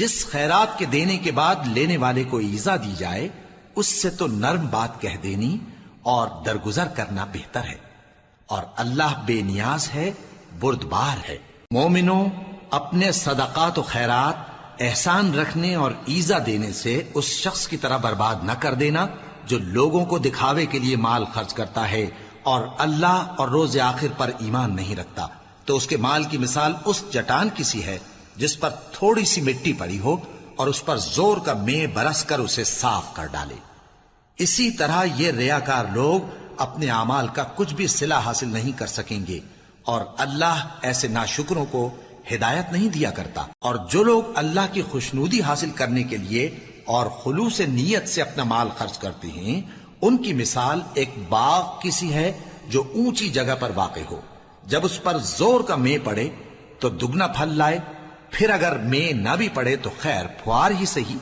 جس خیرات کے دینے کے بعد لینے والے کو ایذا دی جائے اس سے تو نرم بات کہہ دینی اور درگزر کرنا بہتر ہے، اور اللہ بے نیاز ہے، بردبار ہے۔ مومنوں، اپنے صدقات و خیرات احسان رکھنے اور ایذا دینے سے اس شخص کی طرح برباد نہ کر دینا جو لوگوں کو دکھاوے کے لیے مال خرچ کرتا ہے اور اللہ اور روز آخر پر ایمان نہیں رکھتا، تو اس کے مال کی مثال اس چٹان کی سی ہے جس پر تھوڑی سی مٹی پڑی ہو اور اس پر زور کا مے برس کر اسے صاف کر ڈالے۔ اسی طرح یہ ریاکار لوگ اپنے اعمال کا کچھ بھی صلہ حاصل نہیں کر سکیں گے، اور اللہ ایسے ناشکروں کو ہدایت نہیں دیا کرتا۔ اور جو لوگ اللہ کی خوشنودی حاصل کرنے کے لیے اور خلوص نیت سے اپنا مال خرچ کرتے ہیں، ان کی مثال ایک باغ کی سی ہے جو اونچی جگہ پر واقع ہو، جب اس پر زور کا مے پڑے تو دگنا پھل لائے، پھر اگر مے نہ بھی پڑے تو خیر پھوار ہی صحیح،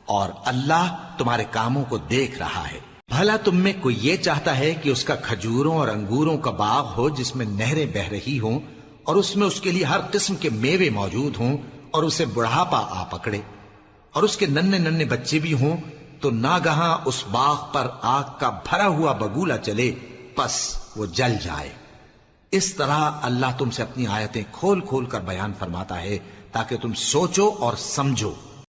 اور اللہ تمہارے کاموں کو دیکھ رہا ہے۔ بھلا تم میں کوئی یہ چاہتا ہے کہ اس کا کھجوروں اور انگوروں کا باغ ہو جس میں نہریں بہ رہی ہوں اور اس میں اس کے لیے ہر قسم کے میوے موجود ہوں، اور اسے بڑھاپا آ پکڑے اور اس کے ننھے ننھے بچے بھی ہوں، تو ناگہاں اس باغ پر آگ کا بھرا ہوا بگولا چلے، پس وہ جل جائے۔ اس طرح اللہ تم سے اپنی آیتیں کھول کھول کر بیان فرماتا ہے تاکہ تم سوچو اور سمجھو۔